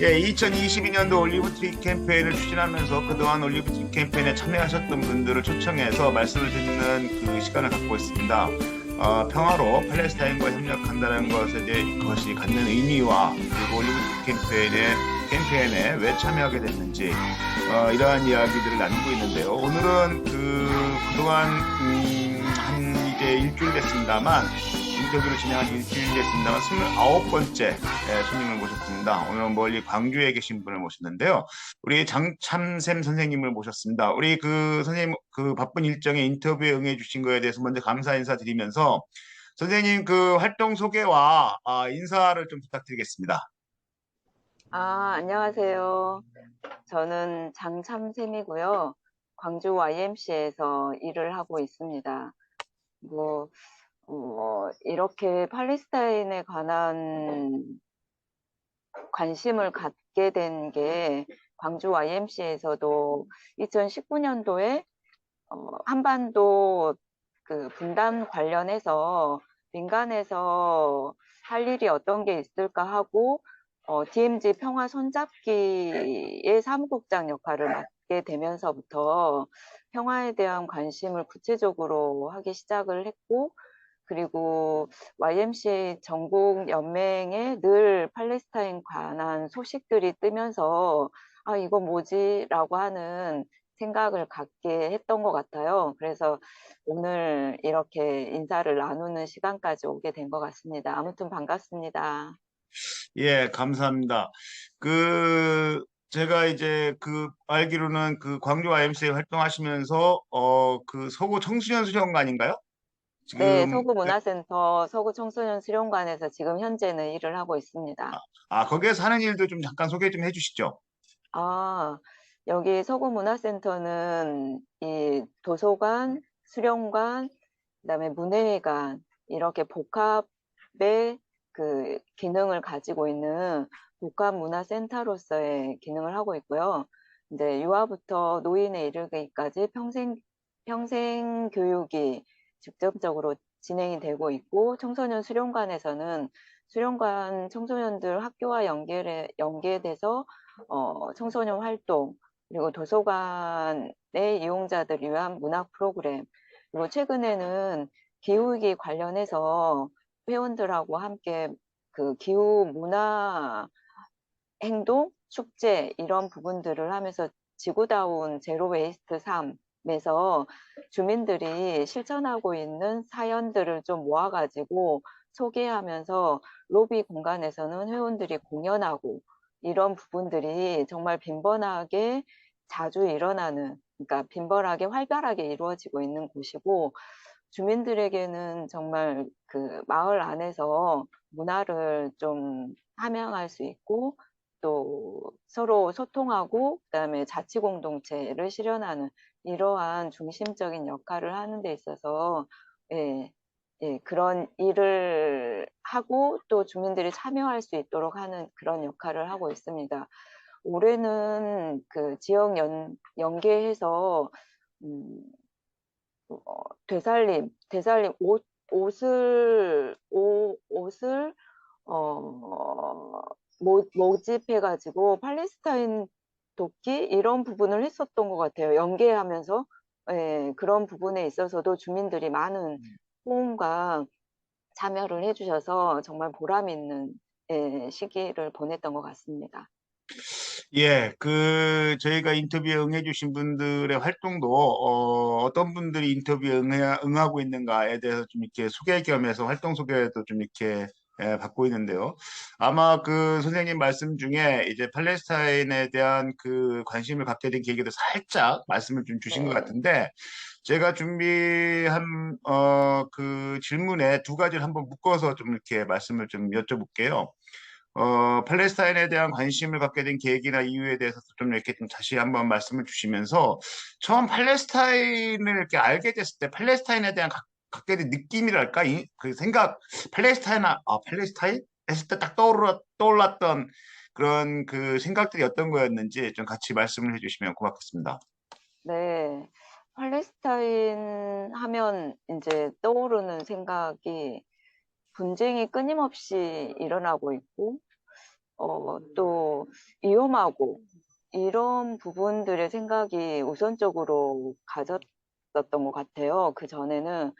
예, 2022년도 올리브트리 캠페인을 추진하면서 그동안 올리브트리 캠페인에 참여하셨던 분들을 초청해서 말씀을 듣는 그 시간을 갖고 있습니다. 평화로 팔레스타인과 협력한다는 것에 대해 그것이 갖는 의미와 그리고 올리브트리 캠페인에 왜 참여하게 됐는지 이러한 이야기들을 나누고 있는데요. 오늘은 그동안 한 이제 일주일 됐습니다만 인터뷰를 진행한 일주일 됐습니다만 29번째 손님을 모셨습니다. 오늘은 멀리 광주에 계신 분을 모셨는데요. 우리 장참샘 선생님을 모셨습니다. 우리 그 선생님 그 바쁜 일정에 인터뷰에 응해 주신 거에 대해서 먼저 감사 인사드리면서 선생님 그 활동 소개와 인사를 좀 부탁드리겠습니다. 안녕하세요. 저는 장참샘이고요. 광주 YMCA에서 일을 하고 있습니다. 뭐, 이렇게 팔레스타인에 관한 관심을 갖게 된 게 광주 YMCA에서도 2019년도에 한반도 그 분단 관련해서 민간에서 할 일이 어떤 게 있을까 하고 DMZ 평화 손잡기의 사무국장 역할을 맡게 되면서부터 평화에 대한 관심을 구체적으로 하기 시작을 했고, 그리고 YMCA 전국 연맹에 늘 팔레스타인 관한 소식들이 뜨면서 이거 뭐지? 라고 하는 생각을 갖게 했던 것 같아요. 그래서 오늘 이렇게 인사를 나누는 시간까지 오게 된 것 같습니다. 아무튼 반갑습니다. 예, 감사합니다. 제가 이제 알기로는 그 광주 IMC에 활동하시면서 그 서구 청소년 수련관인가요? 네, 지금 서구문화센터 서구청소년 수련관에서 지금 현재는 일을 하고 있습니다. 거기에서 하는 일도 좀 잠깐 소개 좀 해주시죠. 아, 여기 서구문화센터는 이 도서관, 수련관, 그다음에 문예회관 이렇게 복합의 그 기능을 가지고 있는 복합문화센터로서의 기능을 하고 있고요. 이제 유아부터 노인에 이르기까지 평생 교육이 직접적으로 진행이 되고 있고, 청소년 수련관에서는 수련관 청소년들 학교와 연계돼서 청소년 활동, 그리고 도서관의 이용자들을 위한 문학 프로그램, 그리고 최근에는 기후위기 관련해서 회원들하고 함께 그 기후 문화 행동, 축제 이런 부분들을 하면서 지구다운 제로 웨이스트 삶에서 주민들이 실천하고 있는 사연들을 좀 모아가지고 소개하면서 로비 공간에서는 회원들이 공연하고 이런 부분들이 정말 빈번하게 자주 일어나는, 그러니까 빈번하게 활발하게 이루어지고 있는 곳이고, 주민들에게는 정말 그 마을 안에서 문화를 좀 함양할 수 있고, 또 서로 소통하고 그다음에 자치 공동체를 실현하는 이러한 중심적인 역할을 하는 데 있어서, 예, 그런 일을 하고 또 주민들이 참여할 수 있도록 하는 그런 역할을 하고 있습니다. 올해는 그 지역 연계해서 음, 되살림 옷을 어, 모집해가지고 팔레스타인 돕기 이런 부분을 했었던 것 같아요. 연계하면서, 그런 부분에 있어서도 주민들이 많은 호응과 참여를 해주셔서 정말 보람 있는 시기를 보냈던 것 같습니다. 예, 저희가 인터뷰에 응해주신 분들의 활동도 어떤 분들이 인터뷰에 응하고 있는가에 대해서 좀 이렇게 소개 겸해서 활동 소개도 좀 이렇게 받고 있는데요. 아마 그 선생님 말씀 중에 이제 팔레스타인에 대한 그 관심을 갖게 된 계기도 살짝 말씀을 좀 주신 것 네. 같은데 제가 준비한 그 질문에 두 가지를 한번 묶어서 좀 이렇게 말씀을 좀 여쭤볼게요. 팔레스타인에 대한 관심을 갖게 된 계기나 이유에 대해서 좀 이렇게 좀 다시 한번 말씀을 주시면서 처음 팔레스타인을 이렇게 알게 됐을 때 팔레스타인에 대한 갖게 된 느낌이랄까? 그 생각, 팔레스타인? 했을 때 딱 떠올랐던 그런 그 생각들이 어떤 거였는지 좀 같이 말씀을 해주시면 고맙겠습니다. 네. 팔레스타인 하면 이제 떠오르는 생각이 분쟁이 끊임없이 일어나고 있고, 또 위험하고 이런 부분들의 생각이 우선적으로 가졌었던 것 같아요. 그 전에는.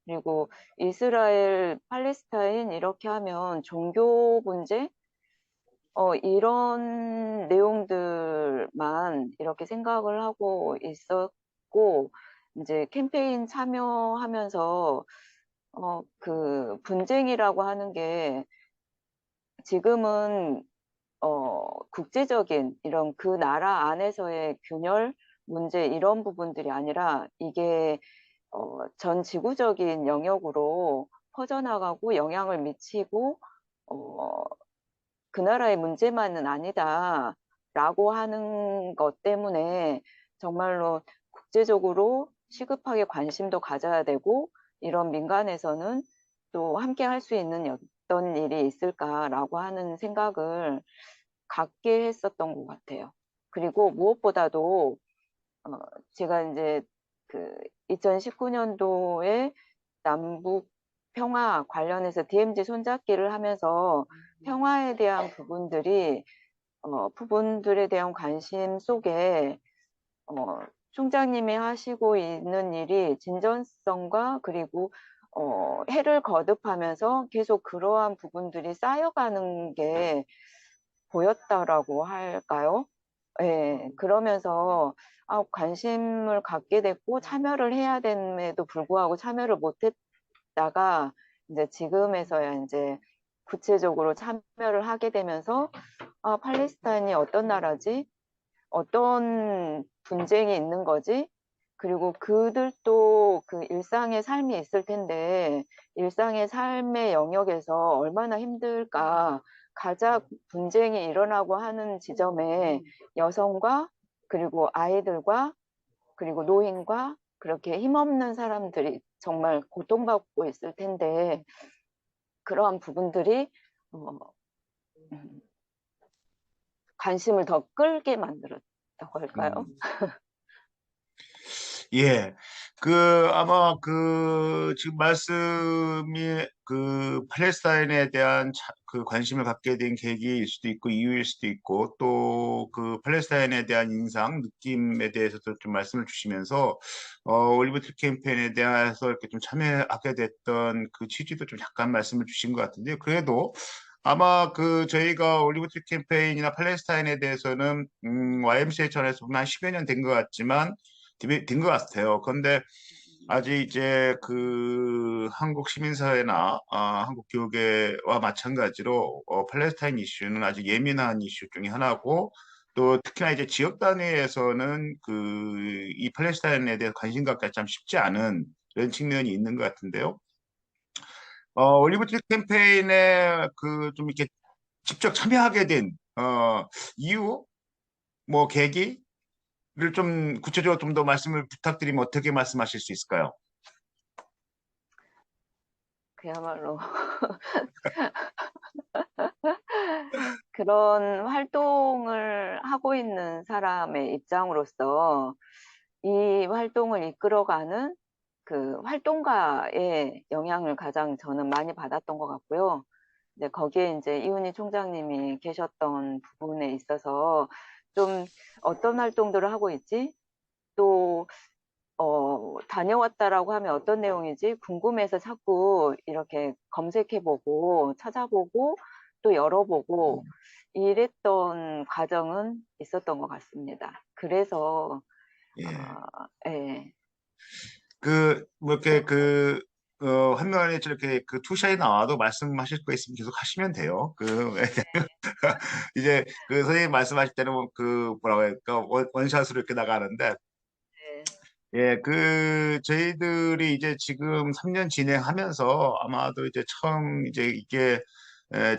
그리고 이스라엘, 팔레스타인 이렇게 하면 종교 문제 이런 내용들만 이렇게 생각을 하고 있었고, 이제 캠페인 참여하면서 그 분쟁이라고 하는 게 지금은 국제적인 이런 그 나라 안에서의 균열 문제 이런 부분들이 아니라 이게 전 지구적인 영역으로 퍼져나가고 영향을 미치고 어, 그 나라의 문제만은 아니다라고 하는 것 때문에 정말로 국제적으로 시급하게 관심도 가져야 되고 이런 민간에서는 또 함께 할 수 있는 어떤 일이 있을까라고 하는 생각을 갖게 했었던 것 같아요. 그리고 무엇보다도 어, 제가 이제 그 2019년도에 남북 평화 관련해서 DMZ 손잡기를 하면서 평화에 대한 부분들에 대한 관심 속에 총장님이 하시고 있는 일이 진전성과 그리고 해를 거듭하면서 계속 그러한 부분들이 쌓여가는 게 보였다라고 할까요? 예, 그러면서 관심을 갖게 됐고 참여를 해야 됨에도 불구하고 참여를 못했다가 이제 지금에서야 이제 구체적으로 참여를 하게 되면서 팔레스타인이 어떤 나라지? 어떤 분쟁이 있는 거지? 그리고 그들도 그 일상의 삶이 있을 텐데 일상의 삶의 영역에서 얼마나 힘들까? 가장 분쟁이 일어나고 하는 지점에 여성과 그리고 아이들과 그리고 노인과 그렇게 힘없는 사람들이 정말 고통받고 있을 텐데 그러한 부분들이 어, 음, 관심을 더 끌게 만들었다고 할까요? 음. 예. 아마 지금 말씀이 팔레스타인에 대한 그 관심을 갖게 된 계기일 수도 있고, 이유일 수도 있고, 또 그 팔레스타인에 대한 인상, 느낌에 대해서도 좀 말씀을 주시면서, 올리브 트리 캠페인에 대해서 이렇게 좀 참여하게 됐던 그 취지도 좀 잠깐 말씀을 주신 것 같은데요. 그래도 아마 저희가 올리브 트리 캠페인이나 팔레스타인에 대해서는, YMCA 차원에서 보면 한 10여 년 된 것 같지만, 된 것 같아요. 그런데 아직 이제 한국 시민사회나 한국 교계와 마찬가지로 팔레스타인 이슈는 아직 예민한 이슈 중에 하나고 또 특히나 이제 지역 단위에서는 이 팔레스타인에 대해 관심 갖기가 참 쉽지 않은 그런 측면이 있는 것 같은데요. 올리브 트리 캠페인에 좀 이렇게 직접 참여하게 된 이유, 뭐 계기를 좀 구체적으로 좀 더 말씀을 부탁드리면 어떻게 말씀하실 수 있을까요? 그야말로 그런 활동을 하고 있는 사람의 입장으로서 이 활동을 이끌어가는 그 활동가의 영향을 가장 저는 많이 받았던 것 같고요. 이제 거기에 이제 이훈희 총장님이 계셨던 부분에 있어서 좀 어떤 활동들을 하고 있지? 또 다녀왔다라고 하면 어떤 내용이지? 궁금해서 자꾸 이렇게 검색해보고 찾아보고 또 열어보고 이랬던 과정은 있었던 것 같습니다. 그래서 예. 예, 뭐, 이렇게, 화면에 저렇게 투샷이 나와도 말씀하실 거 있으면 계속 하시면 돼요. 이제 선생님 말씀하실 때는 뭐라고 할까, 원샷으로 이렇게 나가는데, 네, 예, 저희들이 이제 지금 3년 진행하면서 아마도 이제 처음 이제 이게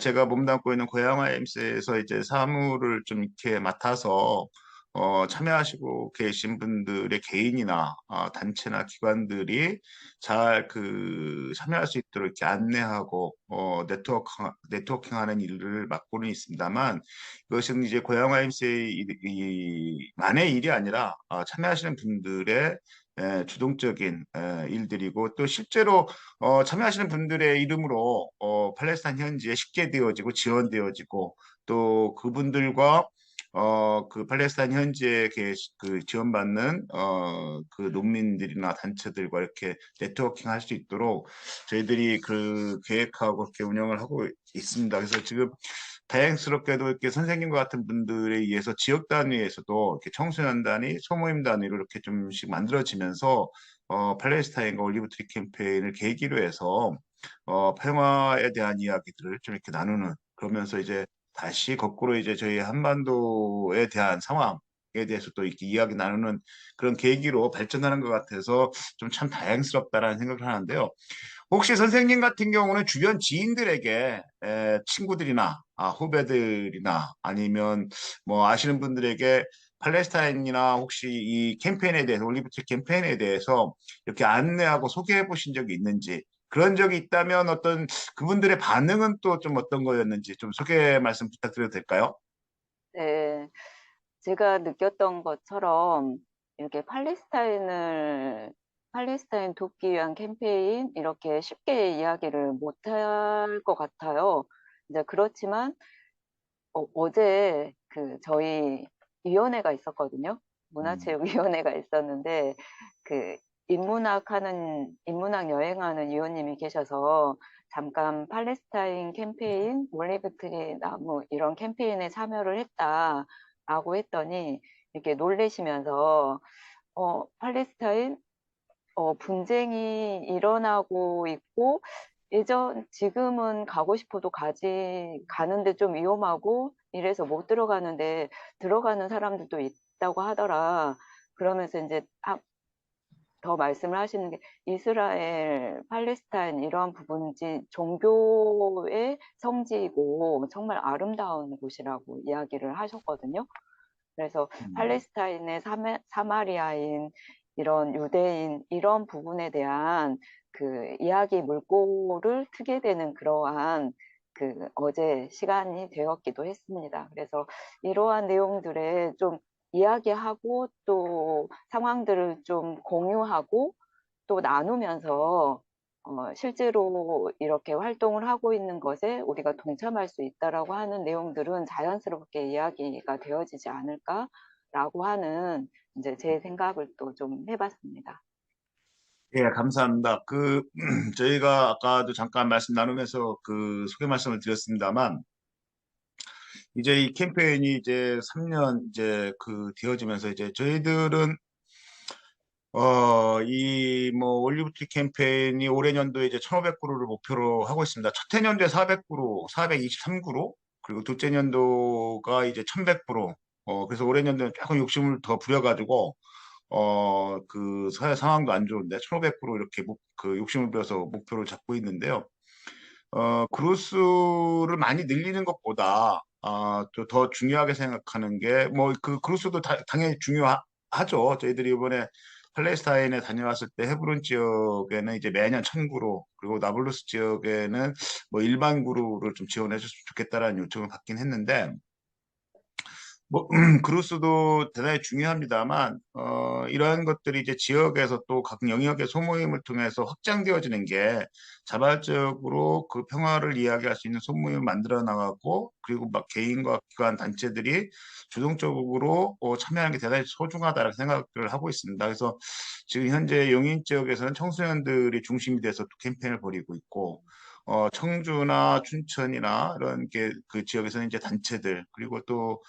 제가 몸담고 있는 고양화 엠스에서 이제 사무를 좀 이렇게 맡아서 참여하시고 계신 분들의 개인이나 단체나 기관들이 잘 참여할 수 있도록 이렇게 안내하고 네트워킹하는 일을 맡고는 있습니다만 이것은 이제 고양화임스의 만의 일이 아니라 참여하시는 분들의 주동적인 일들이고 또 실제로 참여하시는 분들의 이름으로 팔레스타인 현지에 식재되어지고 지원되어지고 또 그분들과 그 팔레스타인 현지에 그 지원받는 그 농민들이나 단체들과 이렇게 네트워킹 할 수 있도록 저희들이 그 계획하고 그렇게 운영을 하고 있습니다. 그래서 지금 다행스럽게도 이렇게 선생님과 같은 분들에 의해서 지역 단위에서도 이렇게 청소년 단위, 소모임 단위로 이렇게 좀씩 만들어지면서 팔레스타인과 올리브 트리 캠페인을 계기로 해서 평화에 대한 이야기들을 좀 이렇게 나누는 그러면서 이제 다시 거꾸로 이제 저희 한반도에 대한 상황에 대해서 또 이렇게 이야기 나누는 그런 계기로 발전하는 것 같아서 좀 참 다행스럽다라는 생각을 하는데요. 혹시 선생님 같은 경우는 주변 지인들에게 친구들이나 후배들이나 아니면 뭐 아시는 분들에게 팔레스타인이나 혹시 이 캠페인에 대해서 올리브트 캠페인에 대해서 이렇게 안내하고 소개해 보신 적이 있는지 그런 적이 있다면 어떤 그분들의 반응은 또 좀 어떤 거였는지 좀 소개 말씀 부탁드려도 될까요? 네, 제가 느꼈던 것처럼 이렇게 팔레스타인 돕기 위한 캠페인 이렇게 쉽게 이야기를 못할 것 같아요. 이제 그렇지만 어제 그 저희 위원회가 있었거든요. 음, 문화체육위원회가 있었는데 그 인문학 여행하는 위원님이 계셔서 잠깐 팔레스타인 캠페인, 올리브트리 나무 이런 캠페인에 참여를 했다라고 했더니 이렇게 놀래시면서 팔레스타인 분쟁이 일어나고 있고 지금은 가고 싶어도 가는데 좀 위험하고 이래서 못 들어가는데 들어가는 사람들도 있다고 하더라. 그러면서 이제 더 말씀을 하시는 게 이스라엘, 팔레스타인 이러한 부분이 종교의 성지이고 정말 아름다운 곳이라고 이야기를 하셨거든요. 그래서 음. 팔레스타인의 사마리아인 이런 유대인 이런 부분에 대한 그 이야기 물꼬를 트게 되는 그러한 그 어제 시간이 되었기도 했습니다. 그래서 이러한 내용들을 좀 이야기하고 또 상황들을 좀 공유하고 또 나누면서 실제로 이렇게 활동을 하고 있는 것에 우리가 동참할 수 있다라고 하는 내용들은 자연스럽게 이야기가 되어지지 않을까라고 하는 이제 제 생각을 또 좀 해봤습니다. 예, 감사합니다. 저희가 아까도 잠깐 말씀 나누면서 그 소개 말씀을 드렸습니다만, 이제 이 캠페인이 이제 3년 이제 되어지면서 이제 저희들은 이 뭐 올리브트리 캠페인이 올해 년도에 이제 1,500그루를 목표로 하고 있습니다. 첫해 년도에 400그루, 423그루, 그리고 둘째 년도가 이제 1,100그루. 그래서 올해 년도는 조금 욕심을 더 부려가지고 사회 상황도 안 좋은데 1,500그루 이렇게 욕심을 부려서 목표를 잡고 있는데요. 그루스를 많이 늘리는 것보다 또더 중요하게 생각하는 게 뭐 그 그루스도 당연히 중요하죠. 저희들이 이번에 팔레스타인에 다녀왔을 때 헤브론 지역에는 이제 매년 1,000그루 그리고 나블루스 지역에는 뭐 일반 그루를 좀 지원해 줬으면 좋겠다라는 요청을 받긴 했는데 뭐, 그루스도 대단히 중요합니다만, 이러한 것들이 이제 지역에서 또 각 영역의 소모임을 통해서 확장되어지는 게 자발적으로 그 평화를 이야기할 수 있는 소모임을 만들어 나가고, 그리고 막 개인과 기관, 단체들이 주동적으로 참여하는 게 대단히 소중하다는 생각을 하고 있습니다. 그래서 지금 현재 용인 지역에서는 청소년들이 중심이 돼서 또 캠페인을 벌이고 있고, 청주나 춘천이나 이런 게 그 지역에서는 이제 단체들, 그리고 또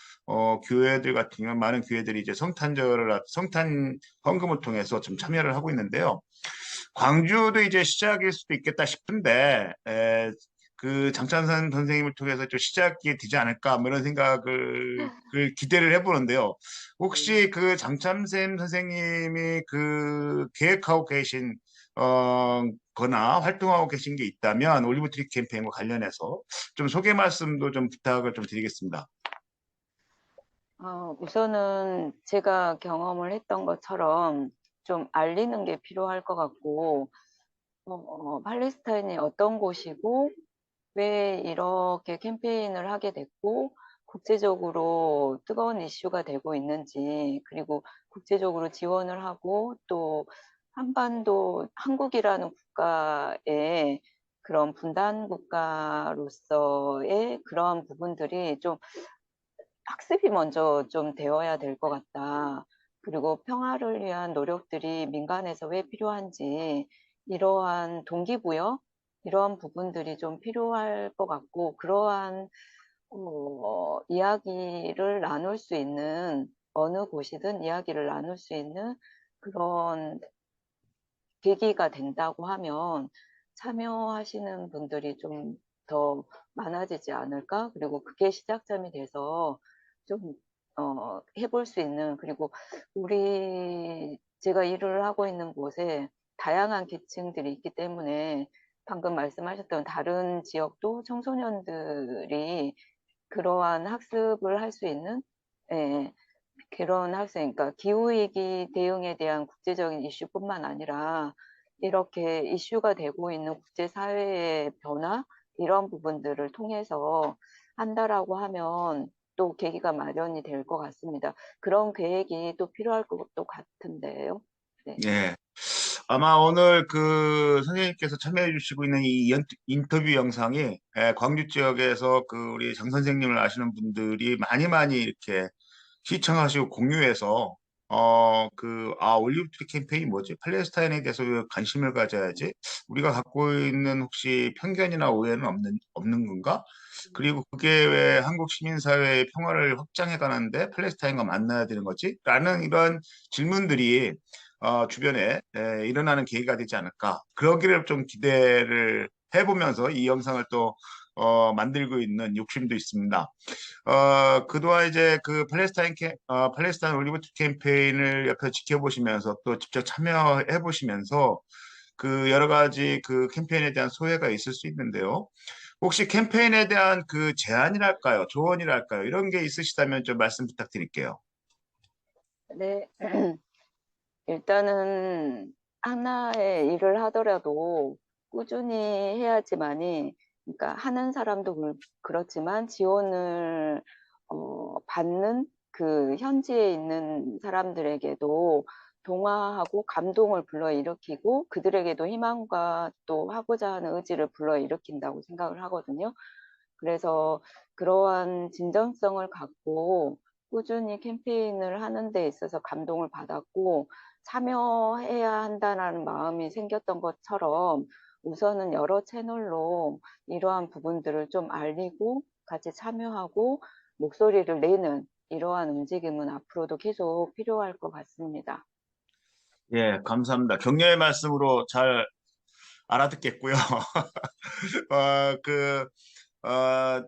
교회들 같은 경우는 많은 교회들이 이제 성탄 헌금을 통해서 좀 참여를 하고 있는데요. 광주도 이제 시작일 수도 있겠다 싶은데, 그 장찬선 선생님을 통해서 좀 시작이 되지 않을까, 뭐 이런 생각을 기대를 해보는데요. 네. 혹시 그 장참샘 선생님이 계획하고 계신, 거나 활동하고 계신 게 있다면 올리브 트리 캠페인과 관련해서 좀 소개 말씀도 좀 부탁을 좀 드리겠습니다. 우선은 제가 경험을 했던 것처럼 좀 알리는 게 필요할 것 같고, 팔레스타인이 어떤 곳이고, 왜 이렇게 캠페인을 하게 됐고, 국제적으로 뜨거운 이슈가 되고 있는지, 그리고 국제적으로 지원을 하고, 또 한반도, 한국이라는 국가의 그런 분단 국가로서의 그런 부분들이 좀 학습이 먼저 좀 되어야 될 것 같다. 그리고 평화를 위한 노력들이 민간에서 왜 필요한지, 이러한 동기부여, 이러한 부분들이 좀 필요할 것 같고, 그러한 이야기를 나눌 수 있는, 어느 곳이든 이야기를 나눌 수 있는 그런 계기가 된다고 하면 참여하시는 분들이 좀 더 많아지지 않을까? 그리고 그게 시작점이 돼서 좀, 해볼 수 있는, 그리고 제가 일을 하고 있는 곳에 다양한 계층들이 있기 때문에 방금 말씀하셨던 다른 지역도 청소년들이 그러한 학습을 할 수 있는, 예, 그런 학생, 그러니까 기후위기 대응에 대한 국제적인 이슈뿐만 아니라 이렇게 이슈가 되고 있는 국제사회의 변화, 이런 부분들을 통해서 한다라고 하면 또 계기가 마련이 될 것 같습니다. 그런 계획이 또 필요할 것도 같은데요. 네. 예. 아마 오늘 그 선생님께서 참여해 주시고 있는 이 인터뷰 영상이 광주 지역에서 그 우리 장 선생님을 아시는 분들이 많이 많이 이렇게 시청하시고 공유해서 올리브트리 캠페인이 뭐지? 팔레스타인에 대해서 왜 관심을 가져야지? 우리가 갖고 있는 혹시 편견이나 오해는 없는 건가? 그리고 그게 왜 한국 시민사회의 평화를 확장해 가는데 팔레스타인과 만나야 되는 거지? 라는 이런 질문들이 주변에 일어나는 계기가 되지 않을까. 그러기를 좀 기대를 해보면서 이 영상을 또 만들고 있는 욕심도 있습니다. 그동안 이제 그 팔레스타인 올리브 캠페인을 옆에서 지켜보시면서 또 직접 참여해 보시면서 그 여러 가지 그 캠페인에 대한 소회가 있을 수 있는데요. 혹시 캠페인에 대한 그 제안이랄까요? 조언이랄까요? 이런 게 있으시다면 좀 말씀 부탁드릴게요. 네. 일단은 하나의 일을 하더라도 꾸준히 해야지만이, 그러니까 하는 사람도 그렇지만 지원을 받는 그 현지에 있는 사람들에게도 동화하고 감동을 불러일으키고 그들에게도 희망과 또 하고자 하는 의지를 불러일으킨다고 생각을 하거든요. 그래서 그러한 진정성을 갖고 꾸준히 캠페인을 하는 데 있어서 감동을 받았고, 참여해야 한다는 마음이 생겼던 것처럼 우선은 여러 채널로 이러한 부분들을 좀 알리고 같이 참여하고 목소리를 내는 이러한 움직임은 앞으로도 계속 필요할 것 같습니다. 예, 감사합니다. 격려의 말씀으로 잘 알아듣겠고요. 그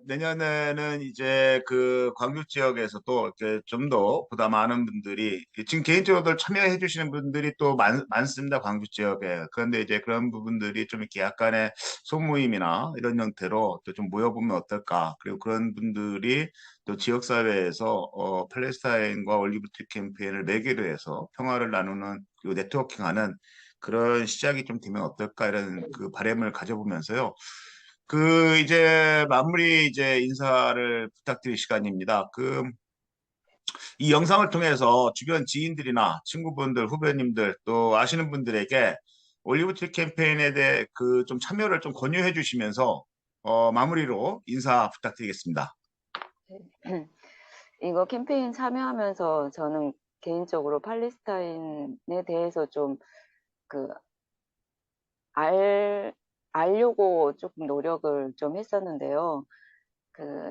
내년에는 이제 그 광주 지역에서도 이렇게 좀 더 보다 많은 분들이 지금 개인적으로 참여해 주시는 분들이 또 많습니다. 광주 지역에. 그런데 이제 그런 부분들이 좀 이렇게 약간의 소모임이나 이런 형태로 또 좀 모여보면 어떨까. 그리고 그런 분들이 또 지역사회에서 팔레스타인과 올리브트 캠페인을 매개로 해서 평화를 나누는 그리고 네트워킹하는 그런 시작이 좀 되면 어떨까 이런 그 바람을 가져보면서요. 그 이제 마무리 이제 인사를 부탁드릴 시간입니다. 이 영상을 통해서 주변 지인들이나 친구분들, 후배님들 또 아시는 분들에게 올리브트리 캠페인에 대해 그 좀 참여를 좀 권유해 주시면서 마무리로 인사 부탁드리겠습니다. 이거 캠페인 참여하면서 저는 개인적으로 팔레스타인에 대해서 좀 그 알려고 조금 노력을 좀 했었는데요.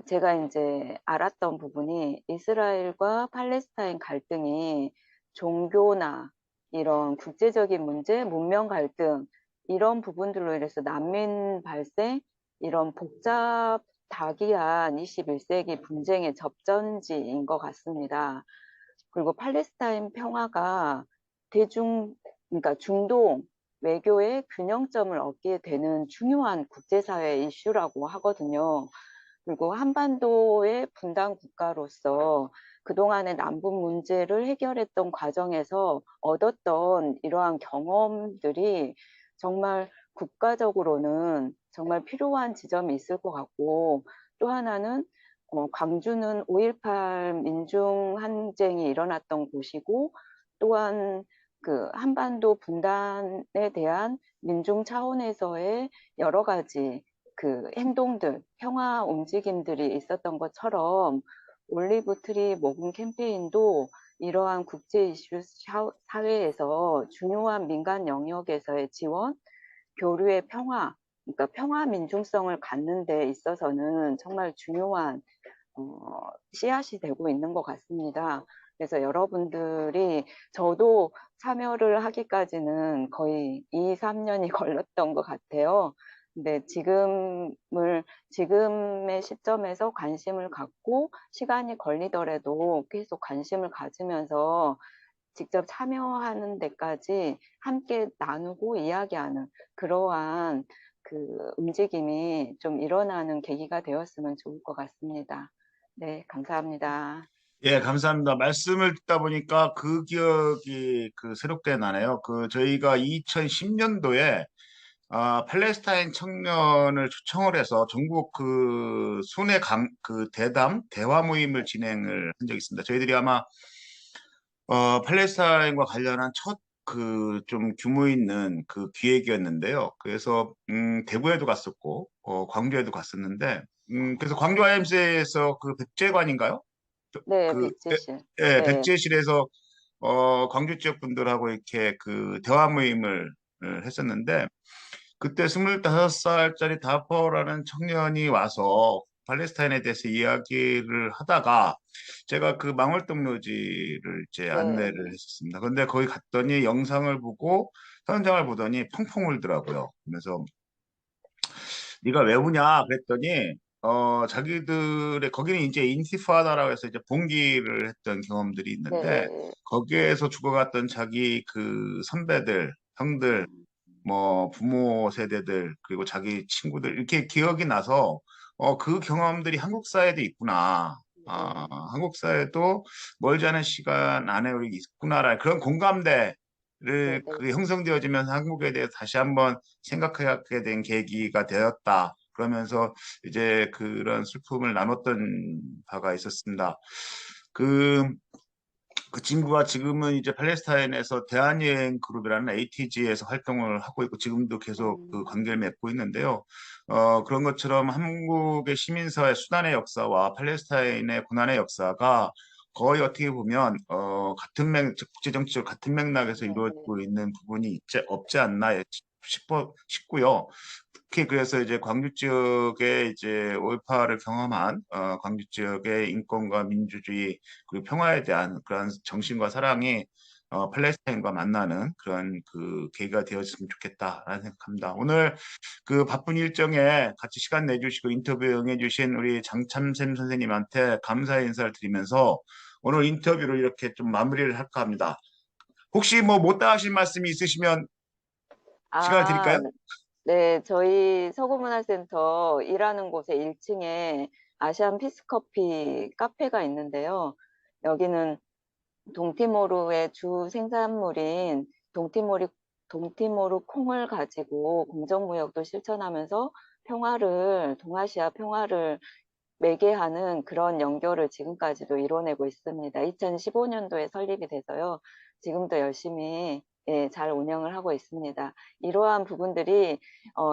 제가 이제 알았던 부분이 이스라엘과 팔레스타인 갈등이 종교나 이런 국제적인 문제, 문명 갈등, 이런 부분들로 인해서 난민 발생, 이런 복잡다기한 21세기 분쟁의 접전지인 것 같습니다. 그리고 팔레스타인 평화가 그러니까 중동 외교의 균형점을 얻게 되는 중요한 국제사회 이슈라고 하거든요. 그리고 한반도의 분단 국가로서 그동안의 남북 문제를 해결했던 과정에서 얻었던 이러한 경험들이 정말 국가적으로는 정말 필요한 지점이 있을 것 같고, 또 하나는 광주는 5.18 민중항쟁이 일어났던 곳이고, 또한 그 한반도 분단에 대한 민중 차원에서의 여러 가지 그 행동들, 평화 움직임들이 있었던 것처럼 올리브 트리 모금 캠페인도 이러한 국제 이슈 사회에서 중요한 민간 영역에서의 지원, 교류의 평화, 그러니까 평화 민중성을 갖는 데 있어서는 정말 중요한 씨앗이 되고 있는 것 같습니다. 그래서 여러분들이 저도 참여를 하기까지는 거의 2, 3년이 걸렸던 것 같아요. 근데 지금의 시점에서 관심을 갖고 시간이 걸리더라도 계속 관심을 가지면서 직접 참여하는 데까지 함께 나누고 이야기하는 그러한 그 움직임이 좀 일어나는 계기가 되었으면 좋을 것 같습니다. 네, 감사합니다. 예, 감사합니다. 말씀을 듣다 보니까 그 기억이 새롭게 나네요. 저희가 2010년도에 팔레스타인 청년을 초청을 해서 전국 순회 대화 모임을 진행을 한 적이 있습니다. 저희들이 아마 팔레스타인과 관련한 첫 좀 규모 있는 기획이었는데요. 그래서 대구에도 갔었고 광주에도 갔었는데 그래서 광주 IMC에서 백제관인가요? 네, 그 백제실. 예, 네, 백제실에서 광주 지역 분들하고 이렇게 대화 모임을 했었는데 그때 25살짜리 다퍼라는 청년이 와서 팔레스타인에 대해서 이야기를 하다가 제가 망월동 묘지를 이제 네, 안내를 했었습니다. 근데 거기 갔더니 영상을 보고 현장을 보더니 펑펑 울더라고요. 그래서 네가 왜 우냐 그랬더니 자기들의 거기는 이제 인티파다라고 해서 이제 봉기를 했던 경험들이 있는데 네, 거기에서 죽어갔던 자기 선배들, 형들, 뭐 부모 세대들 그리고 자기 친구들 이렇게 기억이 나서 그 경험들이 한국 사회에도 있구나. 네, 한국 사회도 멀지 않은 시간 안에 우리 있구나라는 그런 공감대를 네, 네, 형성되어지면서 한국에 대해서 다시 한번 생각하게 된 계기가 되었다. 그러면서 이제 그런 슬픔을 나눴던 바가 있었습니다. 그 친구가 지금은 이제 팔레스타인에서 대한여행 그룹이라는 ATG에서 활동을 하고 있고 지금도 계속 관계를 맺고 있는데요. 그런 것처럼 한국의 시민사회 수단의 역사와 팔레스타인의 고난의 역사가 거의 어떻게 보면 국제정치적 같은 맥락에서 네, 이루어지고 있는 부분이 없지 않나 싶고요. 특히 그래서 이제 광주 지역에 이제 5.18을 경험한 광주 지역의 인권과 민주주의 그리고 평화에 대한 그런 정신과 사랑이 팔레스타인과 만나는 그런 계기가 되었으면 좋겠다라는 생각합니다. 오늘 바쁜 일정에 같이 시간 내주시고 인터뷰 응해주신 우리 장참샘 선생님한테 감사의 인사를 드리면서 오늘 인터뷰를 이렇게 좀 마무리를 할까 합니다. 혹시 뭐 못다 하실 말씀이 있으시면 시간을 아, 드릴까요? 네, 저희 서구문화센터 일하는 곳에 1층에 아시안 피스커피 카페가 있는데요. 여기는 동티모르의 주 생산물인 동티모르 콩을 가지고 공정무역도 실천하면서 동아시아 평화를 매개하는 그런 연결을 지금까지도 이뤄내고 있습니다. 2015년도에 설립이 돼서요. 지금도 열심히 잘 운영을 하고 있습니다. 이러한 부분들이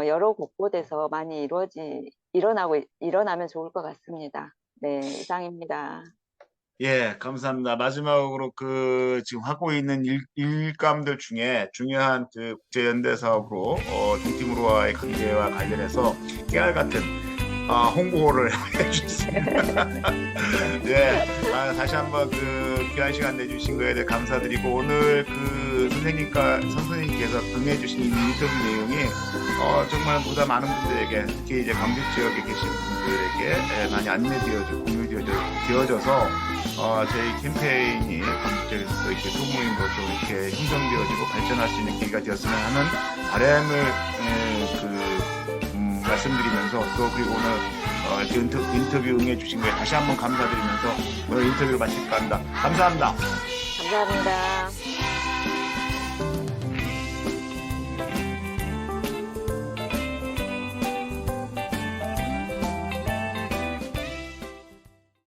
여러 곳곳에서 많이 일어나면 좋을 것 같습니다. 네, 이상입니다. 예, 감사합니다. 마지막으로 지금 하고 있는 일감들 중에 중요한 국제연대 사업으로 동티모르와의 관계와 관련해서 깨알 같은 홍보를 해주셨습니다. 예, 다시 한번 귀한 시간 내주신 거에 대해 감사드리고 오늘 선생님께서 응해주신 이 인터뷰 내용이 정말 보다 많은 분들에게 특히 이제 광주 지역에 계신 분들에게 많이 안내되어지고 공유되어져서 저희 캠페인이 광주 지역에서 이렇게 소모인 것으로 이렇게 형성되어지고 발전할 수 있는 계기가 되었으면 하는 바람을 말씀드리면서 또 그리고 오늘 이렇게 인터뷰 응해주신 거에 다시 한번 감사드리면서 오늘 인터뷰를 마칠까 합니다. 감사합니다. 감사합니다.